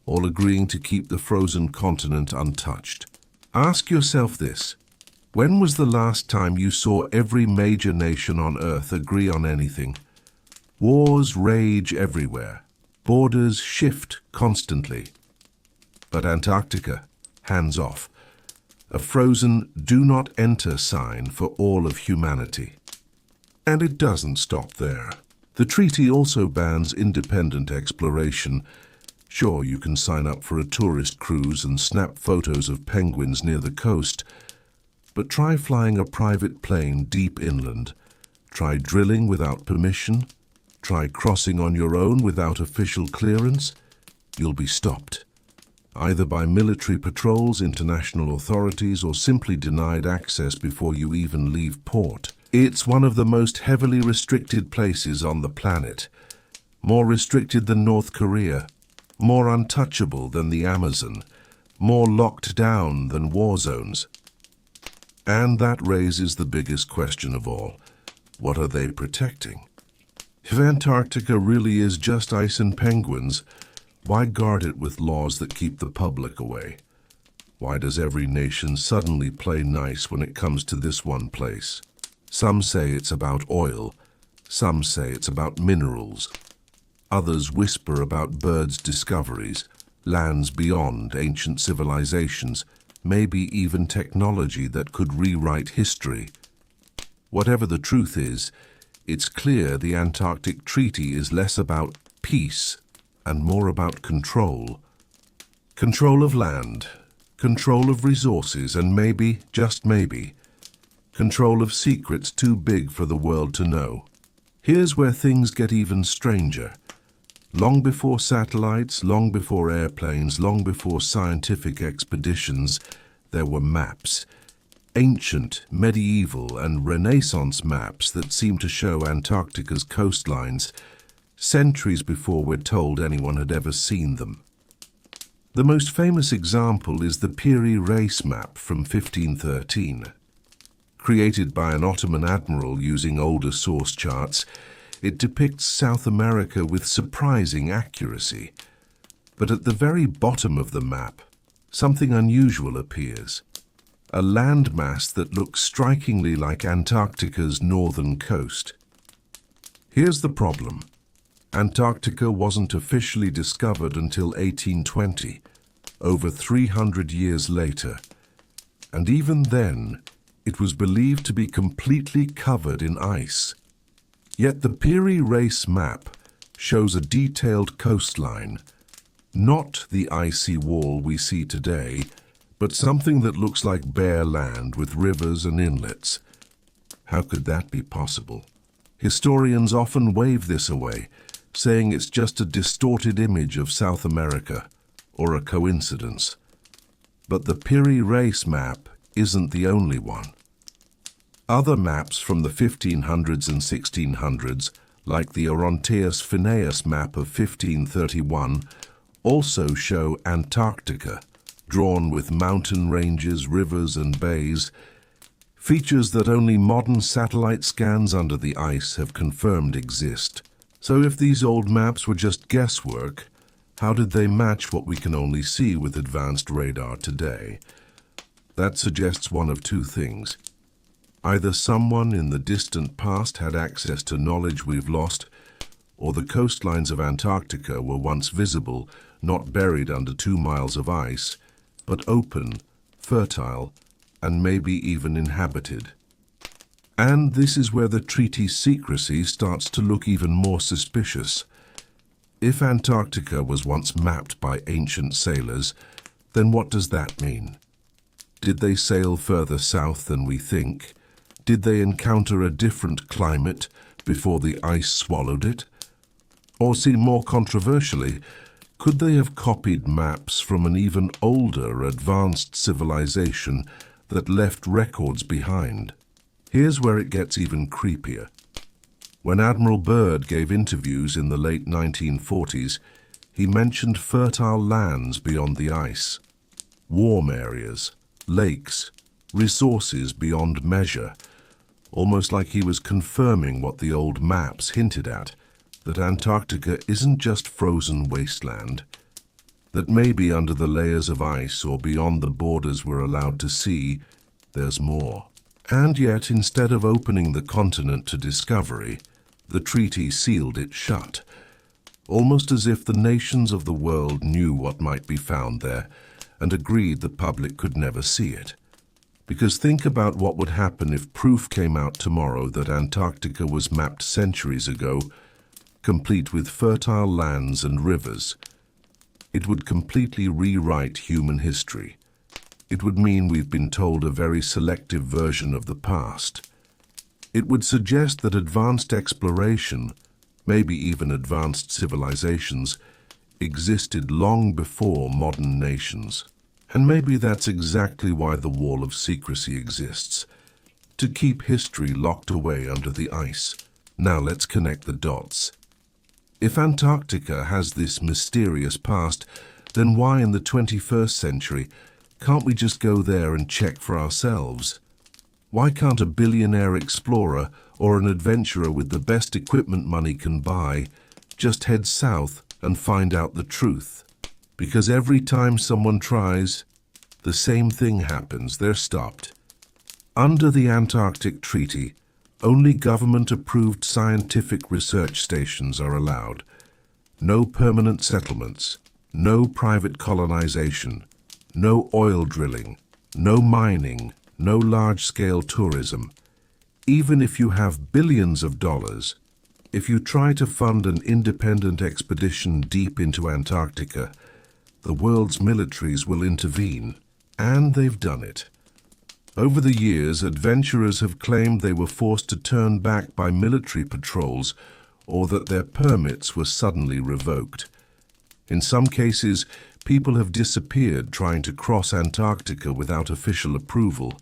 all agreeing to keep the frozen continent untouched. Ask yourself this: when was the last time you saw every major nation on Earth agree on anything? Wars rage everywhere. Borders shift constantly. But Antarctica, hands off. A frozen do not enter sign for all of humanity. And it doesn't stop there. The treaty also bans independent exploration. Sure, you can sign up for a tourist cruise and snap photos of penguins near the coast, but try flying a private plane deep inland. Try drilling without permission. Try crossing on your own without official clearance. You'll be stopped, either by military patrols, international authorities, or simply denied access before you even leave port. It's one of the most heavily restricted places on the planet, more restricted than North Korea, more untouchable than the Amazon, more locked down than war zones. And that raises the biggest question of all: what are they protecting? If Antarctica really is just ice and penguins, why guard it with laws that keep the public away? Why does every nation suddenly play nice when it comes to this one place? Some say it's about oil, some say it's about minerals. Others whisper about Byrd's discoveries, lands beyond ancient civilizations, maybe even technology that could rewrite history. Whatever the truth is, it's clear the Antarctic Treaty is less about peace and more about control. Control of land, control of resources, and maybe, just maybe, control of secrets too big for the world to know. Here's where things get even stranger. Long before satellites, long before airplanes, long before scientific expeditions, there were maps. Ancient, medieval, and Renaissance maps that seem to show Antarctica's coastlines, centuries before we're told anyone had ever seen them. The most famous example is the Piri Reis map from 1513. Created by an Ottoman admiral using older source charts, it depicts South America with surprising accuracy. But at the very bottom of the map, something unusual appears. A landmass that looks strikingly like Antarctica's northern coast. Here's the problem. Antarctica wasn't officially discovered until 1820, over 300 years later. And even then, it was believed to be completely covered in ice. Yet the Piri Reis map shows a detailed coastline, not the icy wall we see today, but something that looks like bare land with rivers and inlets. How could that be possible? Historians often wave this away, saying it's just a distorted image of South America, or a coincidence. But the Piri Reis map isn't the only one. Other maps from the 1500s and 1600s, like the Oronteus Phineas map of 1531, also show Antarctica, drawn with mountain ranges, rivers and bays, features that only modern satellite scans under the ice have confirmed exist. So if these old maps were just guesswork, how did they match what we can only see with advanced radar today? That suggests one of two things. Either someone in the distant past had access to knowledge we've lost, or the coastlines of Antarctica were once visible, not buried under 2 miles of ice, but open, fertile, and maybe even inhabited. And this is where the treaty's secrecy starts to look even more suspicious. If Antarctica was once mapped by ancient sailors, then what does that mean? Did they sail further south than we think? Did they encounter a different climate before the ice swallowed it? Or, seen more controversially, could they have copied maps from an even older, advanced civilization that left records behind? Here's where it gets even creepier. When Admiral Byrd gave interviews in the late 1940s, he mentioned fertile lands beyond the ice, warm areas, lakes, resources beyond measure, almost like he was confirming what the old maps hinted at, that Antarctica isn't just frozen wasteland, that maybe under the layers of ice or beyond the borders we're allowed to see, there's more. And yet, instead of opening the continent to discovery, the treaty sealed it shut, almost as if the nations of the world knew what might be found there and agreed the public could never see it. Because think about what would happen if proof came out tomorrow that Antarctica was mapped centuries ago, complete with fertile lands and rivers. It would completely rewrite human history. It would mean we've been told a very selective version of the past. It would suggest that advanced exploration, maybe even advanced civilizations, existed long before modern nations. And maybe that's exactly why the wall of secrecy exists, to keep history locked away under the ice. Now let's connect the dots. If Antarctica has this mysterious past, then why in the 21st century can't we just go there and check for ourselves? Why can't a billionaire explorer or an adventurer with the best equipment money can buy just head south and find out the truth? Because every time someone tries, the same thing happens. They're stopped. Under the Antarctic Treaty, only government-approved scientific research stations are allowed. No permanent settlements, no private colonization, no oil drilling, no mining, no large-scale tourism. Even if you have billions of dollars, if you try to fund an independent expedition deep into Antarctica, the world's militaries will intervene, and they've done it. Over the years, adventurers have claimed they were forced to turn back by military patrols or that their permits were suddenly revoked. In some cases, people have disappeared trying to cross Antarctica without official approval.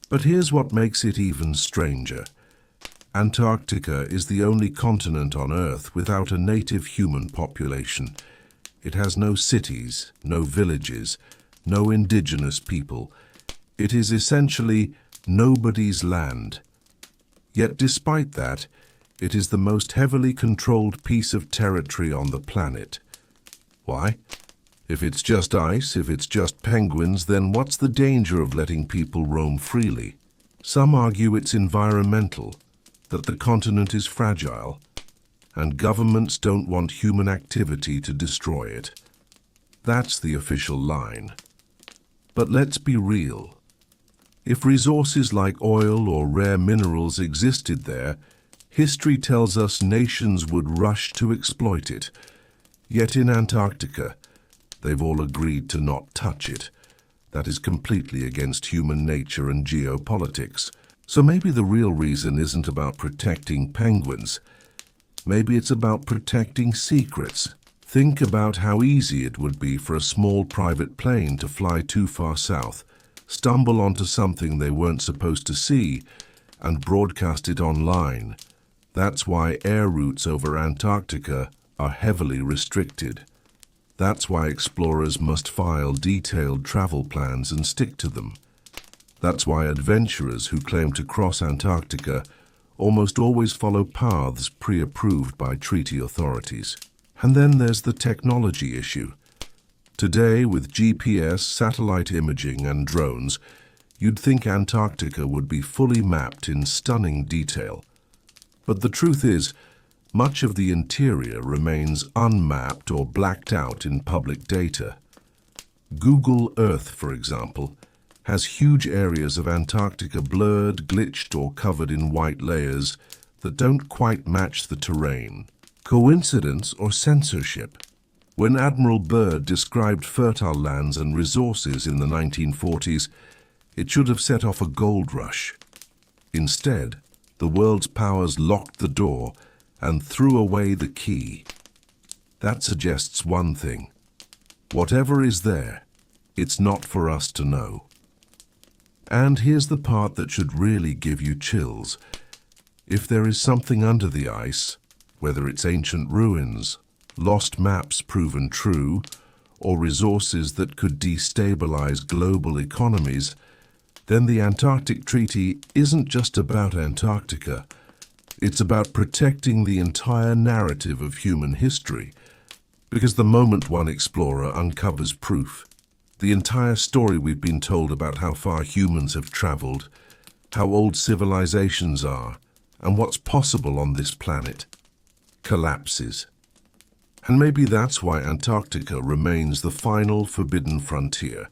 But here's what makes it even stranger. Antarctica is the only continent on Earth without a native human population. It has no cities, no villages, no indigenous people. It is essentially nobody's land. Yet despite that, it is the most heavily controlled piece of territory on the planet. Why? If it's just ice, if it's just penguins, then what's the danger of letting people roam freely? Some argue it's environmental, that the continent is fragile, and governments don't want human activity to destroy it. That's the official line. But let's be real. If resources like oil or rare minerals existed there, history tells us nations would rush to exploit it. Yet in Antarctica, they've all agreed to not touch it. That is completely against human nature and geopolitics. So maybe the real reason isn't about protecting penguins. Maybe it's about protecting secrets. Think about how easy it would be for a small private plane to fly too far south, stumble onto something they weren't supposed to see, and broadcast it online. That's why air routes over Antarctica are heavily restricted. That's why explorers must file detailed travel plans and stick to them. That's why adventurers who claim to cross Antarctica almost always follow paths pre-approved by treaty authorities. And then there's the technology issue. Today, with GPS, satellite imaging, and drones, you'd think Antarctica would be fully mapped in stunning detail. But the truth is, much of the interior remains unmapped or blacked out in public data. Google Earth, for example, has huge areas of Antarctica blurred, glitched, or covered in white layers that don't quite match the terrain. Coincidence or censorship? When Admiral Byrd described fertile lands and resources in the 1940s, it should have set off a gold rush. Instead, the world's powers locked the door and threw away the key. That suggests one thing. Whatever is there, it's not for us to know. And here's the part that should really give you chills. If there is something under the ice, whether it's ancient ruins, lost maps proven true, or resources that could destabilize global economies, then the Antarctic Treaty isn't just about Antarctica. It's about protecting the entire narrative of human history. Because the moment one explorer uncovers proof, the entire story we've been told about how far humans have traveled, how old civilizations are, and what's possible on this planet, collapses. And maybe that's why Antarctica remains the final forbidden frontier.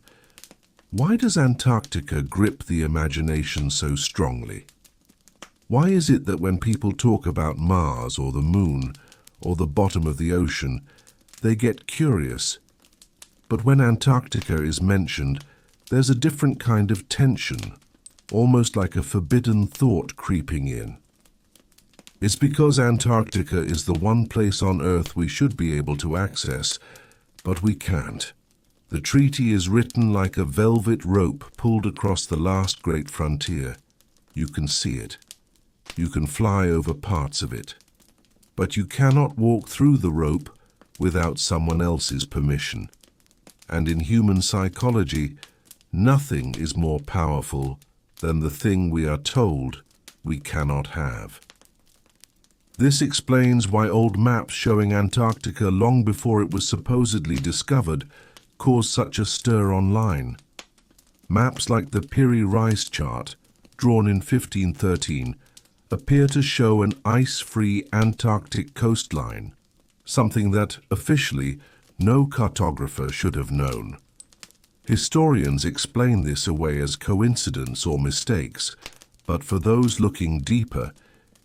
Why does Antarctica grip the imagination so strongly? Why is it that when people talk about Mars or the moon or the bottom of the ocean, they get curious? But when Antarctica is mentioned, there's a different kind of tension, almost like a forbidden thought creeping in. It's because Antarctica is the one place on Earth we should be able to access, but we can't. The treaty is written like a velvet rope pulled across the last great frontier. You can see it. You can fly over parts of it. But you cannot walk through the rope without someone else's permission. And in human psychology, nothing is more powerful than the thing we are told we cannot have. This explains why old maps showing Antarctica long before it was supposedly discovered caused such a stir online. Maps like the Piri-Reis chart, drawn in 1513, appear to show an ice-free Antarctic coastline, something that, officially, no cartographer should have known. Historians explain this away as coincidence or mistakes, but for those looking deeper,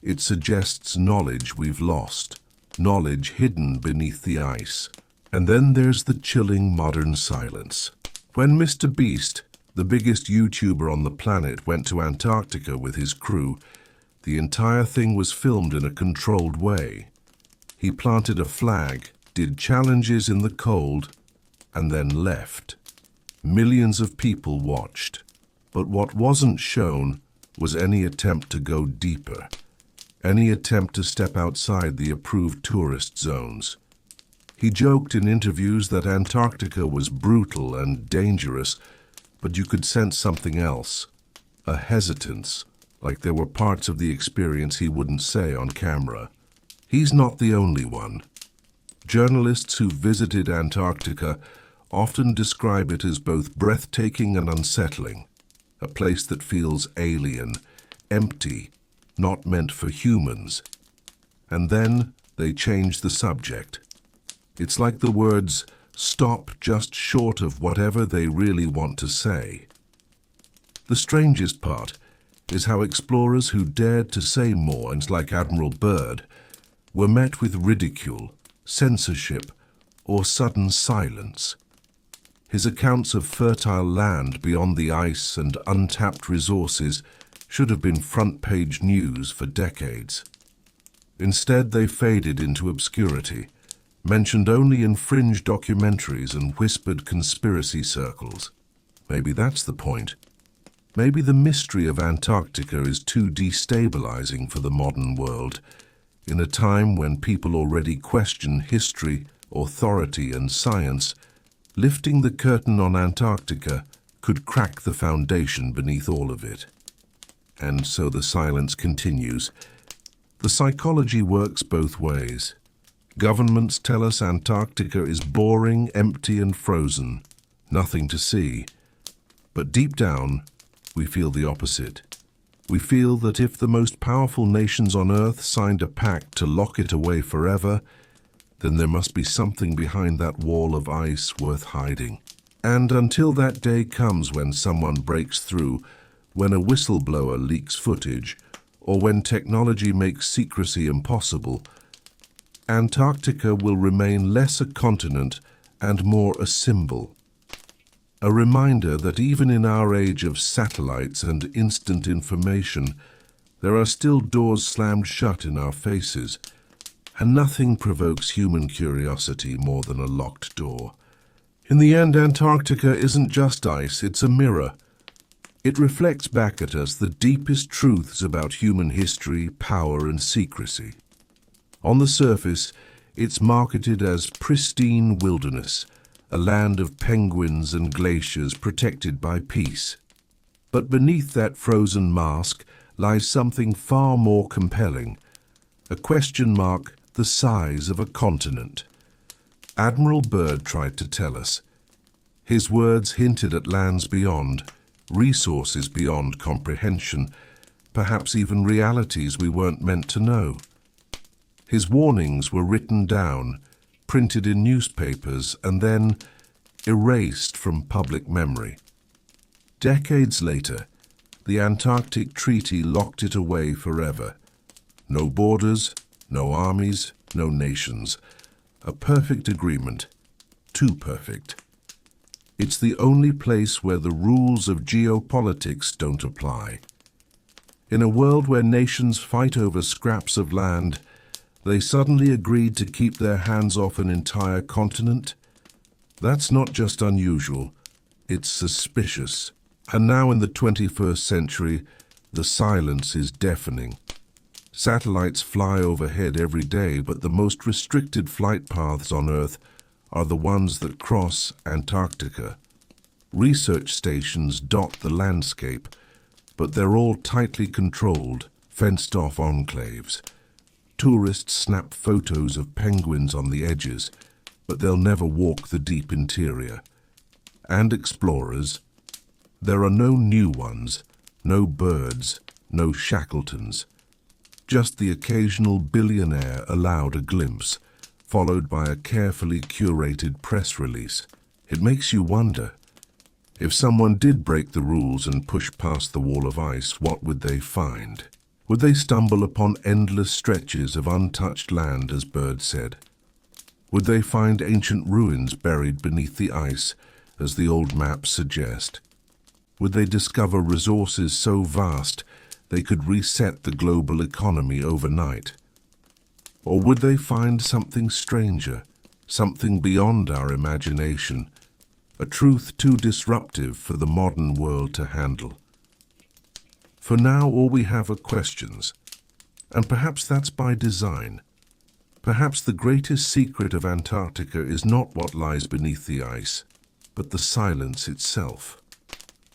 it suggests knowledge we've lost, knowledge hidden beneath the ice. And then there's the chilling modern silence. When MrBeast, the biggest YouTuber on the planet, went to Antarctica with his crew, the entire thing was filmed in a controlled way. He planted a flag, did challenges in the cold, and then left. Millions of people watched. But what wasn't shown was any attempt to go deeper, any attempt to step outside the approved tourist zones. He joked in interviews that Antarctica was brutal and dangerous, but you could sense something else, a hesitance, like there were parts of the experience he wouldn't say on camera. He's not the only one. Journalists who visited Antarctica often describe it as both breathtaking and unsettling, a place that feels alien, empty, not meant for humans. And then they change the subject. It's like the words stop just short of whatever they really want to say. The strangest part is how explorers who dared to say more, and like Admiral Byrd, were met with ridicule, censorship, or sudden silence. His accounts of fertile land beyond the ice and untapped resources should have been front-page news for decades. Instead, they faded into obscurity, mentioned only in fringe documentaries and whispered conspiracy circles. Maybe that's the point. Maybe the mystery of Antarctica is too destabilizing for the modern world, in a time when people already question history, authority, and science. Lifting the curtain on Antarctica could crack the foundation beneath all of it. And so the silence continues. The psychology works both ways. Governments tell us Antarctica is boring, empty, and frozen. Nothing to see. But deep down, we feel the opposite. We feel that if the most powerful nations on Earth signed a pact to lock it away forever, then there must be something behind that wall of ice worth hiding. And until that day comes when someone breaks through, when a whistleblower leaks footage, or when technology makes secrecy impossible, Antarctica will remain less a continent and more a symbol. A reminder that even in our age of satellites and instant information, there are still doors slammed shut in our faces, and nothing provokes human curiosity more than a locked door. In the end, Antarctica isn't just ice, it's a mirror. It reflects back at us the deepest truths about human history, power, and secrecy. On the surface, it's marketed as pristine wilderness, a land of penguins and glaciers protected by peace. But beneath that frozen mask lies something far more compelling, a question mark the size of a continent. Admiral Byrd tried to tell us. His words hinted at lands beyond, resources beyond comprehension, perhaps even realities we weren't meant to know. His warnings were written down, printed in newspapers, and then erased from public memory. Decades later, the Antarctic Treaty locked it away forever. No borders, no armies, no nations. A perfect agreement. Too perfect. It's the only place where the rules of geopolitics don't apply. In a world where nations fight over scraps of land, they suddenly agreed to keep their hands off an entire continent? That's not just unusual, it's suspicious. And now in the 21st century, the silence is deafening. Satellites fly overhead every day, but the most restricted flight paths on Earth are the ones that cross Antarctica. Research stations dot the landscape, but they're all tightly controlled, fenced-off enclaves. Tourists snap photos of penguins on the edges, but they'll never walk the deep interior. And explorers, there are no new ones, no Byrds, no Shackletons. Just the occasional billionaire allowed a glimpse, followed by a carefully curated press release. It makes you wonder, if someone did break the rules and push past the wall of ice, what would they find? Would they stumble upon endless stretches of untouched land, as Byrd said? Would they find ancient ruins buried beneath the ice, as the old maps suggest? Would they discover resources so vast they could reset the global economy overnight? Or would they find something stranger, something beyond our imagination, a truth too disruptive for the modern world to handle? For now, all we have are questions, and perhaps that's by design. Perhaps the greatest secret of Antarctica is not what lies beneath the ice, but the silence itself.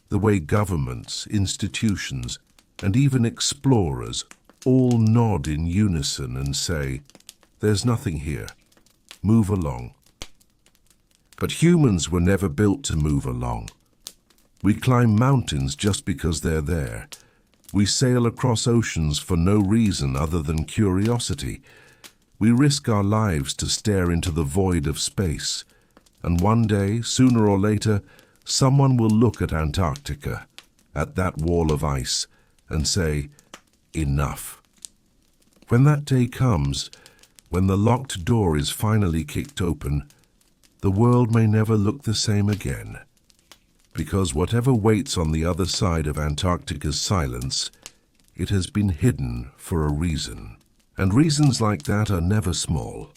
The way governments, institutions, and even explorers all nod in unison and say, "There's nothing here. Move along." But humans were never built to move along. We climb mountains just because they're there. We sail across oceans for no reason other than curiosity. We risk our lives to stare into the void of space. And one day, sooner or later, someone will look at Antarctica, at that wall of ice, and say, "Enough." When that day comes, when the locked door is finally kicked open, the world may never look the same again. Because whatever waits on the other side of Antarctica's silence, it has been hidden for a reason. And reasons like that are never small.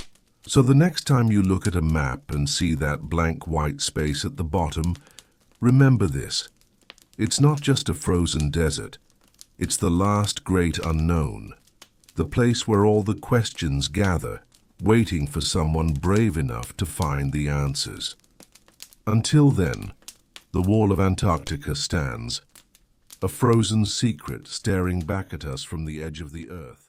So the next time you look at a map and see that blank white space at the bottom, remember this. It's not just a frozen desert. It's the last great unknown. The place where all the questions gather, waiting for someone brave enough to find the answers. Until then, the wall of Antarctica stands, a frozen secret staring back at us from the edge of the earth.